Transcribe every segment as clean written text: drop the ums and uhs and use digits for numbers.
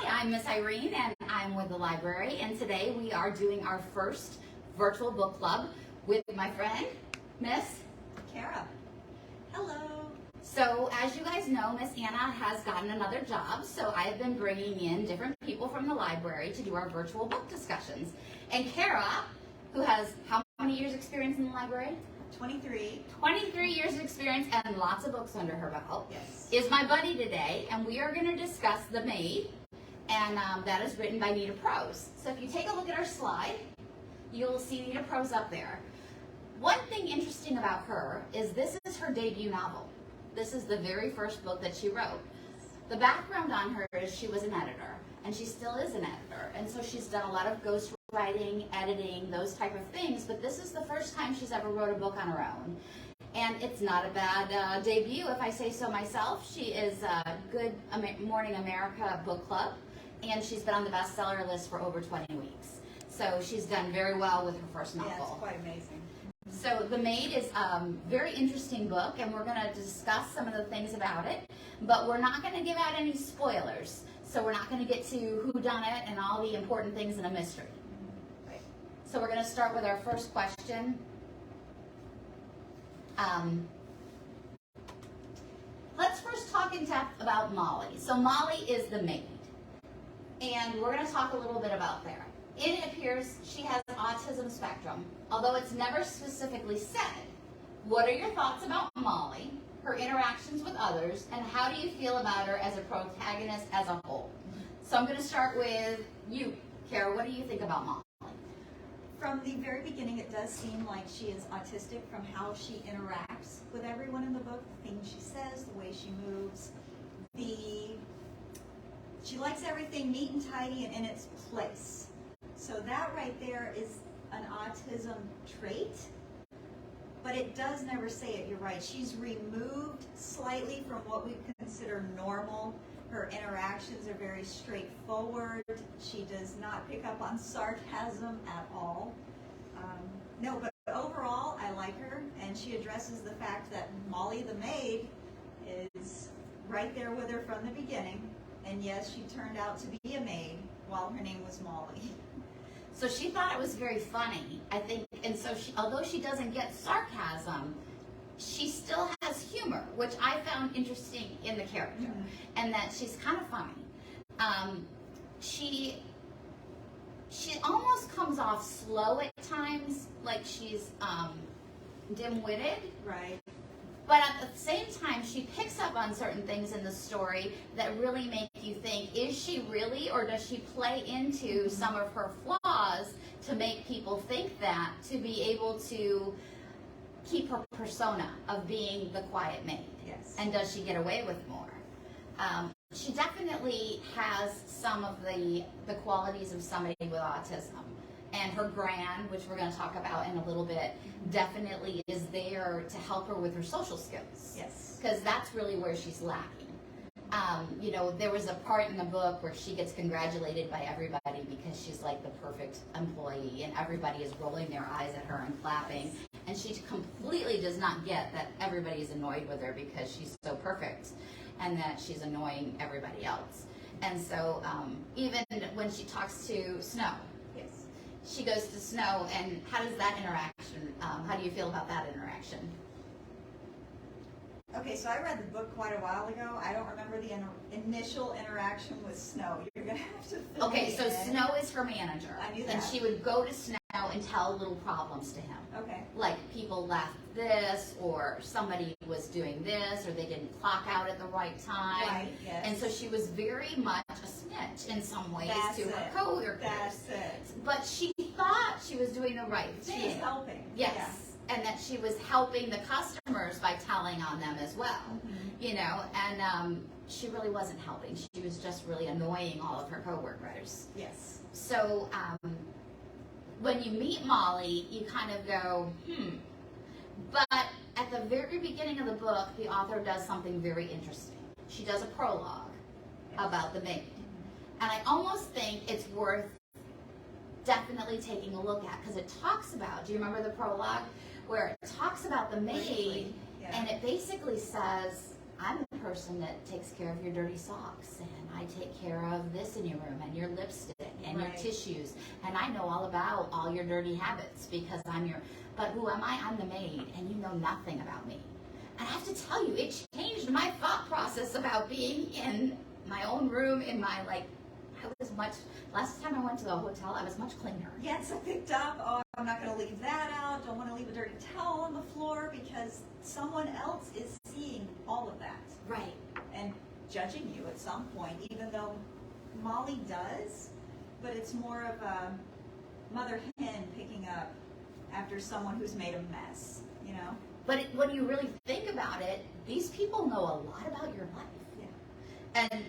Hi, I'm Miss Irene and I'm with the library, and today we are doing our first virtual book club with my friend, Miss Kara. Hello. So as you guys know, Miss Anna has gotten another job, so I have been bringing in different people from the library to do our virtual book discussions. And Kara, who has how many years experience in the library? 23. 23 years of experience and lots of books under her belt. Yes. Is my buddy today, and we are going to discuss The Maid, and that is written by Nita Prose. So if you take a look at our slide, you'll see Nita Prose up there. One thing interesting about her is this is her debut novel. This is the very first book that she wrote. The background on her is she was an editor, and she still is an editor, and so she's done a lot of ghostwriting, editing, those type of things, but this is the first time she's ever wrote a book on her own. And it's not a bad debut, if I say so myself. She is a good Morning America book club, and she's been on the bestseller list for over 20 weeks. So she's done very well with her first novel. Yeah, it's quite amazing. So The Maid is a very interesting book, and we're going to discuss some of the things about it, but we're not going to give out any spoilers. So we're not going to get to whodunit and all the important things in a mystery. Right. So we're going to start with our first question. Let's first talk in depth about Molly. So Molly is the maid, and we're going to talk a little bit about there. It appears she has autism spectrum, although it's never specifically said. What are your thoughts about Molly, her interactions with others, and how do you feel about her as a protagonist as a whole? So I'm going to start with you, Kara. What do you think about Molly? From the very beginning, it does seem like she is autistic from how she interacts with everyone in the book, the things she says, the way she moves. She likes everything neat and tidy and in its place. So that right there is an autism trait, but it does never say it. You're right. She's removed slightly from what we consider normal. Her interactions are very straightforward. She does not pick up on sarcasm at all. No, but overall, I like her, and she addresses the fact that Molly the maid is right there with her from the beginning. And yes, she turned out to be a maid while her name was Molly. So she thought it was very funny, I think, and so although she doesn't get sarcasm, she still has humor, which I found interesting in the character, and that she's kind of funny. She almost comes off slow at times, like she's dim-witted. Right. But at the same time, she picks up on certain things in the story that really make you think, is she really, or does she play into some of her flaws to make people think that, to be able to keep her persona of being the quiet maid? Yes. And does she get away with more? She definitely has some of the qualities of somebody with autism. And her grand, which we're going to talk about in a little bit, definitely is there to help her with her social skills. Yes. Because that's really where she's lacking. There was a part in the book where she gets congratulated by everybody because she's like the perfect employee, and everybody is rolling their eyes at her and clapping. And she completely does not get that everybody is annoyed with her because she's so perfect, and that she's annoying everybody else. And so even when she talks to Snow, she goes to Snow, and how does that interaction, how do you feel about that interaction? Okay, so I read the book quite a while ago. I don't remember the initial interaction with Snow. You're going to have to fill Okay, me so in. Snow is her manager. I knew that. And she would go to Snow and tell little problems to him. Okay. Like people left this, or somebody was doing this, or they didn't clock out at the right time. Right, yes. And so she was very much a snitch in some ways to her it. coworkers. That's it. But she thought she was doing the right thing. She was helping. Yes. Yeah. And that she was helping the customers by telling on them as well, and she really wasn't helping. She was just really annoying all of her coworkers. Yes. So when you meet Molly, you kind of go, But at the very beginning of the book, the author does something very interesting. She does a prologue about the maid. And I almost think it's worth definitely taking a look at, because it talks about, do you remember the prologue? Where it talks about the maid, and it basically says, I'm person that takes care of your dirty socks, and I take care of this in your room, and your lipstick, and your tissues, and I know all about all your dirty habits because I'm your, but who am I? I'm the maid, and you know nothing about me. And I have to tell you, it changed my thought process about being in my own room, in my, like, I was much, last time I went to the hotel, I was much cleaner. Yes, I picked up, oh, I'm not going to leave that out, don't want to leave a dirty towel on the floor because someone else is seeing all of that. Right. And judging you at some point, even though Molly does, but it's more of a mother hen picking up after someone who's made a mess, you know? But when you really think about it, these people know a lot about your life. Yeah. And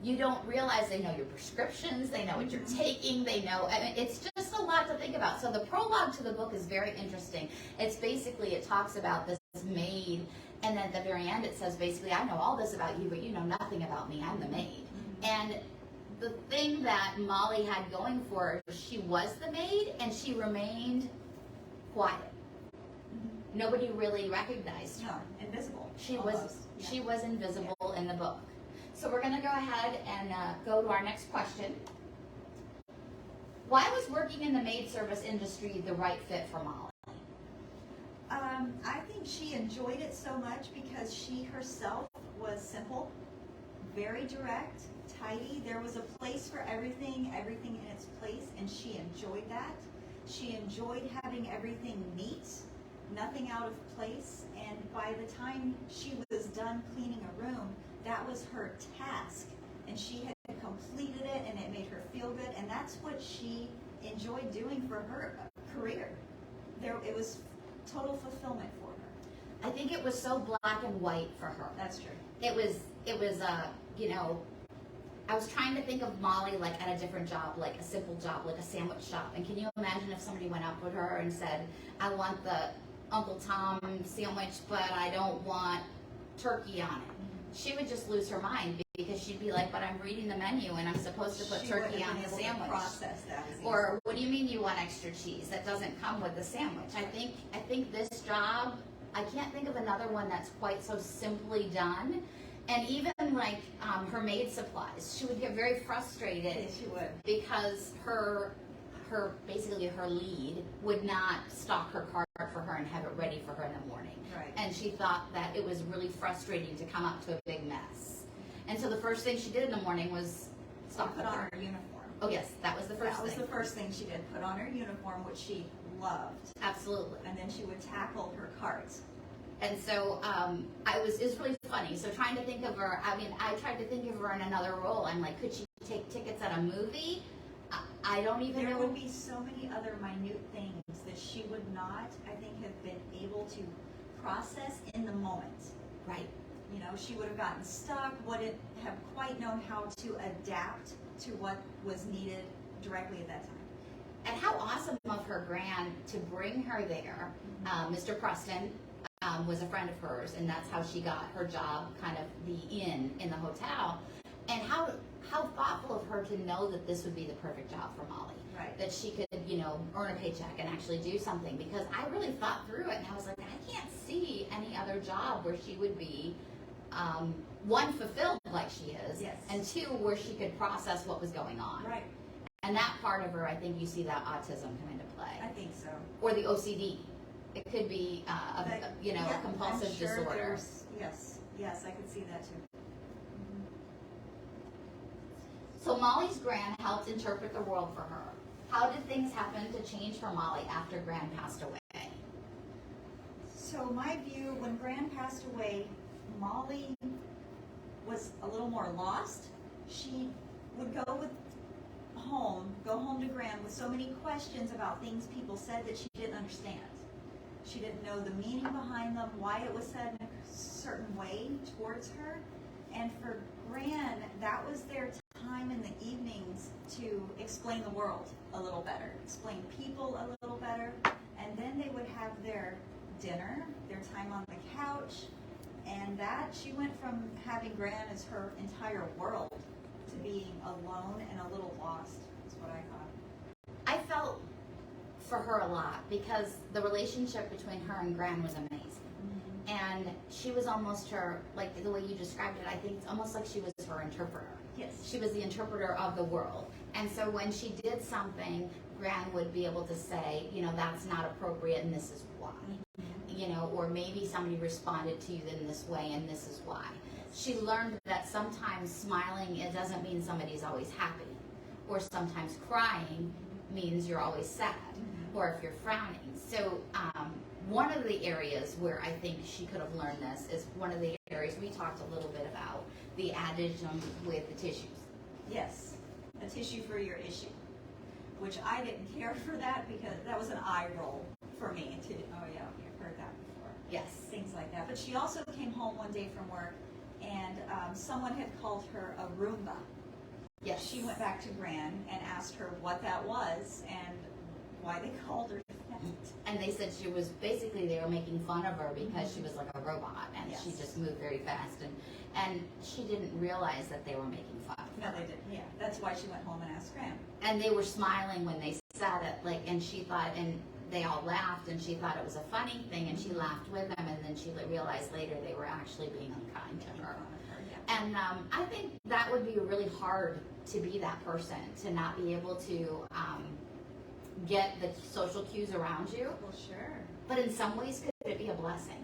you don't realize they know your prescriptions, they know what you're taking, they know, I mean, it's just a lot to think about. So the prologue to the book is very interesting. It's basically, it talks about this maid, and then at the very end it says basically, I know all this about you, but you know nothing about me, I'm the maid. And the thing that Molly had going for her, she was the maid, and she remained quiet. Nobody really recognized her. No, invisible. She almost. was Yeah. she was invisible in the book. So we're going to go ahead and go to our next question. Why was working in the maid service industry the right fit for Molly? I think she enjoyed it so much because she herself was simple, very direct, tidy. There was a place for everything in its place, and she enjoyed that. She enjoyed having everything neat, nothing out of place, and by the time she was done cleaning a room, that was her task, and she had completed it, and it made her feel good, and that's what she enjoyed doing for her career. It was total fulfillment for her. I think it was so black and white for her. That's true. It was you know, I was trying to think of Molly like at a different job, like a simple job, like a sandwich shop. And can you imagine if somebody went up with her and said, I want the Uncle Tom sandwich, but I don't want turkey on it. She would just lose her mind because she'd be like, but I'm reading the menu and I'm supposed to put turkey on the sandwich. Process that as Or what do you mean you want extra cheese? That doesn't come with the sandwich. I think this job, I can't think of another one that's quite so simply done. And even like her maid supplies, she would get very frustrated. Yes, she would. Because her basically her lead would not stock her cart for her and have it ready for her in the morning. Right. And she thought that it was really frustrating to come up to a big mess. And so the first thing she did in the morning was stock Put the on cart. her uniform. Oh yes, that was the first That was thing. the first thing she did. Put on her uniform, which she loved. Absolutely. And then she would tackle her cart. And so it was really funny. So trying to think of her, I mean, I tried to think of her in another role. I'm like, could she take tickets at a movie? I don't even know. There would be so many other minute things that she would not, I think, have been able to process in the moment. Right. You know, she would have gotten stuck, wouldn't have quite known how to adapt to what was needed directly at that time. And how awesome of her Gran to bring her there. Mr. Preston was a friend of hers, and that's how she got her job, kind of the inn in the hotel. And how thoughtful of her to know that this would be the perfect job for Molly. Right. That she could, earn a paycheck and actually do something. Because I really thought through it, and I was like, I can't see any other job where she would be, one, fulfilled like she is, Yes. and two, where she could process what was going on. Right. And that part of her, I think you see that autism come into play. I think so. Or the OCD. It could be, a compulsive I'm sure disorder. Yes, I could see that too. So Molly's Gran helped interpret the world for her. How did things happen to change for Molly after Gran passed away? So my view, when Gran passed away, Molly was a little more lost. She would go home to Gran with so many questions about things people said that she didn't understand. She didn't know the meaning behind them, why it was said in a certain way towards her. And for Gran, that was their time in the evenings to explain the world a little better, explain people a little better, and then they would have their dinner, their time on the couch, and that she went from having Gran as her entire world to being alone and a little lost, is what I thought. I felt for her a lot because the relationship between her and Gran was amazing. And she was almost her, like the way you described it, I think it's almost like she was her interpreter. Yes. She was the interpreter of the world. And so when she did something, Gran would be able to say, you know, that's not appropriate and this is why. You know, or maybe somebody responded to you in this way and this is why. She learned that sometimes smiling, it doesn't mean somebody's always happy. Or sometimes crying means you're always sad. Or if you're frowning. So one of the areas where I think she could have learned this is one of the areas we talked a little bit about, the adage with the tissues. Yes, a tissue for your issue, which I didn't care for that because that was an eye roll for me. Oh yeah, you've heard that before. Yes. Things like that. But she also came home one day from work and someone had called her a Roomba. Yes. She went back to Gran and asked her what that was and why they called her that. And they said she was basically, they were making fun of her because she was like a robot and Yes. she just moved very fast and she didn't realize that they were making fun of her. No, they didn't. Yeah, that's why she went home and asked Gran. And they were smiling when they said it, like, and she thought, and they all laughed and she thought it was a funny thing and she laughed with them and then she realized later they were actually being unkind to her. And I think that would be really hard to be that person, to not be able to get the social cues around you. Well, sure. But in some ways, could it be a blessing?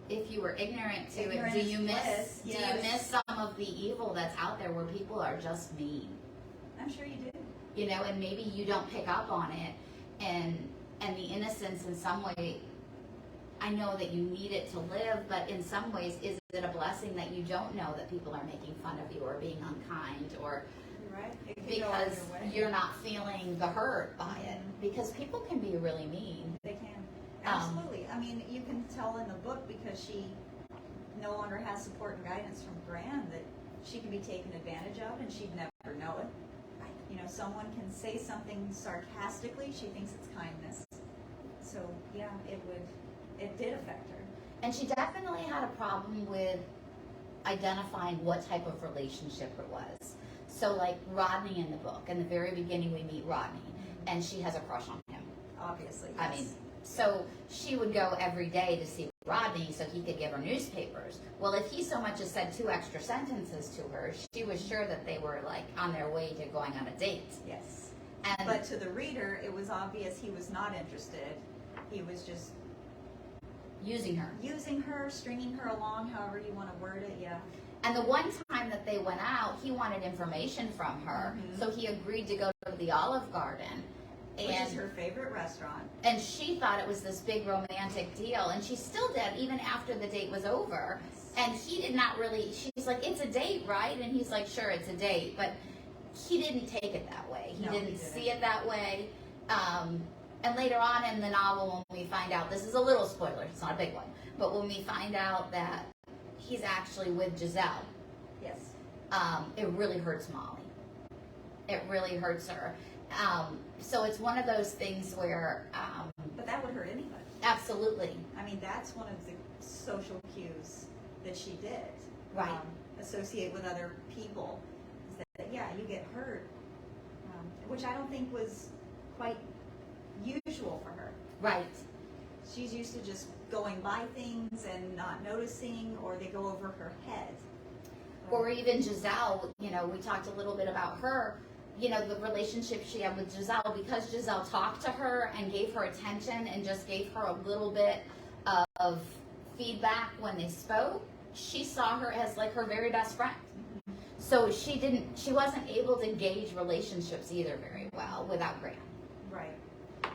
If you were ignorant to Ignorant it, do you is miss bliss, do yes. you miss some of the evil that's out there where people are just mean? I'm sure you do. You know, and maybe you don't pick up on it, and the innocence in some way, I know that you need it to live, but in some ways, is it a blessing that you don't know that people are making fun of you or being unkind or You're right. It could go because either way. you're not feeling the hurt by it? Because people can be really mean. They can. Absolutely. I mean, you can tell in the book because she no longer has support and guidance from Gran that she can be taken advantage of and she'd never know it. You know, someone can say something sarcastically, she thinks it's kindness. So, yeah, it did affect her. And she definitely had a problem with identifying what type of relationship it was. So like Rodney in the book, in the very beginning we meet Rodney, and she has a crush on him. Obviously, I yes. mean, so she would go every day to see Rodney so he could give her newspapers. Well, if he so much as said 2 extra sentences to her, she was sure that they were like on their way to going on a date. Yes. And But to the reader, it was obvious he was not interested. He was just using her. using her, stringing her along, however you want to word it, yeah. And the one time that they went out, he wanted information from her, so he agreed to go to the Olive Garden. Which is her favorite restaurant. And she thought it was this big romantic deal, and she still did, even after the date was over. And he did not really, she's like, it's a date, right? And he's like, sure, it's a date. But he didn't take it that way. He No, he didn't didn't. see it that way. And later on in the novel, when we find out, this is a little spoiler, it's not a big one, but when we find out that he's actually with Giselle, Yes. it really hurts Molly. It really hurts her. So it's one of those things where, But that would hurt anybody. absolutely, I mean, that's one of the social cues that she did. Right. Associate with other people. Is that, yeah, you get hurt. Which I don't think was quite usual for her. right. She's used to just going by things and not noticing, or they go over her head. Or even Giselle, you know, we talked a little bit about her, you know, the relationship she had with Giselle, because Giselle talked to her and gave her attention and just gave her a little bit of feedback when they spoke, she saw her as like her very best friend. So she wasn't able to gauge relationships either very well without Graham. Right.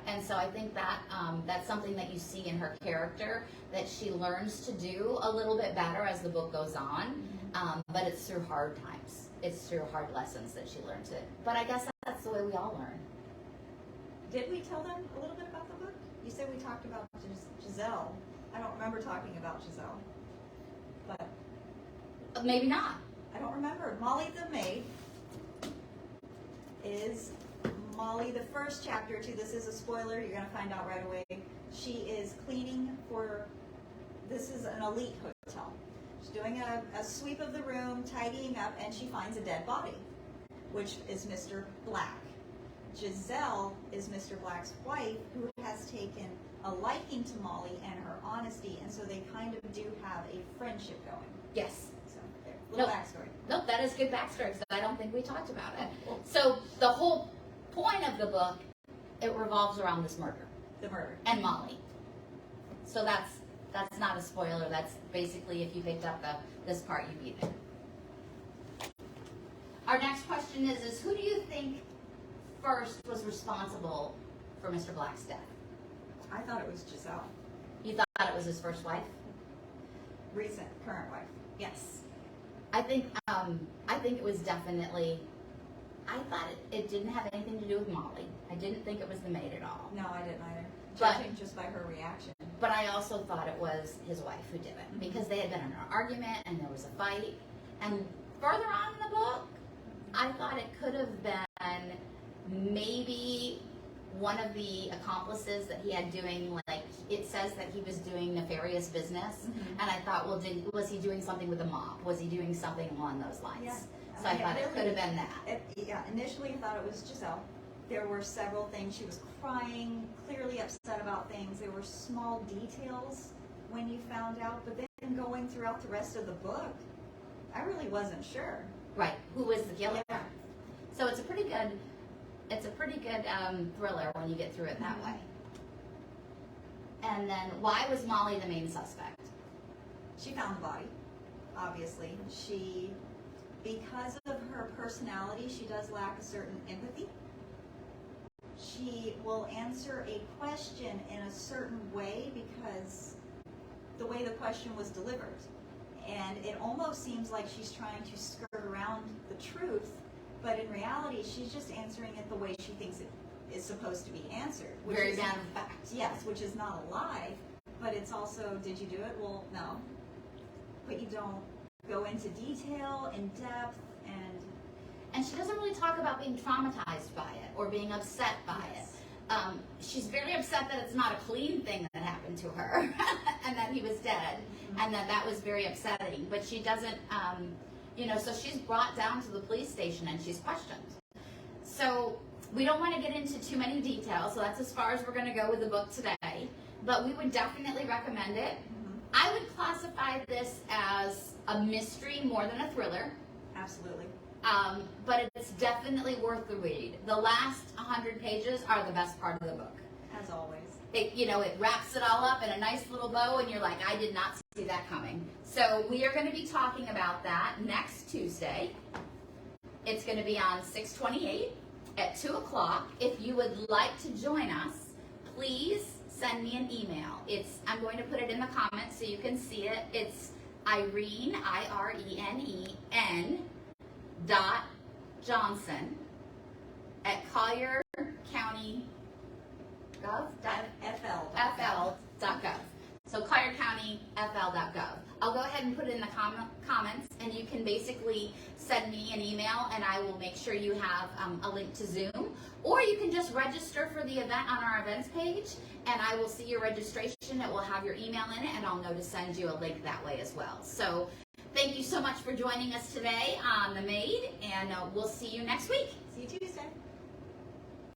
And so I think that that's something that you see in her character that she learns to do a little bit better as the book goes on. But it's through hard times. It's through hard lessons that she learns it. But I guess that's the way we all learn. Did we tell them a little bit about the book? You said we talked about Giselle. I don't remember talking about Giselle. But Maybe not. I don't remember. Molly the Maid is Molly, the first chapter too. This is a spoiler. You're going to find out right away. She is cleaning for, this is an elite hotel. She's doing a sweep of the room, tidying up, and she finds a dead body, which is Mr. Black. Giselle is Mr. Black's wife, who has taken a liking to Molly and her honesty, and so they kind of do have a friendship going. Yes. So, there, little Nope. backstory. Nope, that is good backstory, because I don't think we talked about it. So the whole point of the book, it revolves around this murder The murder. and Molly. So that's not a spoiler. That's basically, if you picked up this part, you'd be there. Our next question is who do you think first was responsible for Mr. Black's death? I thought it was Giselle. You thought it was his first wife? Recent, current wife. Yes. I think it was definitely, I thought it didn't have anything to do with Molly. I didn't think it was the maid at all. No, I didn't either. But- Judging just by her reaction. But I also thought it was his wife who did it, because they had been in an argument and there was a fight. And further on in the book, I thought it could have been maybe one of the accomplices that he had doing, like, it says that he was doing nefarious business. Mhm. And I thought, well, was he doing something with the mob? Was he doing something along those lines? Yeah. So I thought it could have been that. Initially I thought it was Giselle. There were several things. She was crying, clearly upset about things. There were small details when you found out, but then going throughout the rest of the book, I really wasn't sure. Right. Who was the killer? Yeah. So it's a pretty good thriller when you get through it that Mhm. way. And then, why was Molly the main suspect? She found the body, obviously. Because of her personality, she does lack a certain empathy. She will answer a question in a certain way because the way the question was delivered. And it almost seems like she's trying to skirt around the truth, but in reality, she's just answering it the way she thinks it is supposed to be answered. Which Very is- matter of fact. Yes, which is not a lie, but it's also, did you do it? Well, no. But you don't go into detail, in depth, And she doesn't really talk about being traumatized by it or being upset by Yes. it. She's very upset that it's not a clean thing that happened to her and that he was dead, and that was very upsetting. But she doesn't, so she's brought down to the police station and she's questioned. So we don't want to get into too many details, so that's as far as we're going to go with the book today. But we would definitely recommend it. I would classify this as a mystery more than a thriller. absolutely. But it's definitely worth the read. The last 100 pages are the best part of the book. As always. It wraps it all up in a nice little bow, and you're like, I did not see that coming. So we are going to be talking about that next Tuesday. It's going to be on 6/28 at 2 o'clock. If you would like to join us, please send me an email. I'm going to put it in the comments so you can see it. It's Irene, IRENEN .Johnson at Collier County FL.gov. So colliercountyfl.gov. I'll go ahead and put it in the comments, and you can basically send me an email, and I will make sure you have a link to Zoom. Or you can just register for the event on our events page, and I will see your registration. It will have your email in it, and I'll know to send you a link that way as well. So thank you so much for joining us today on The Maid, and we'll see you next week. See you Tuesday.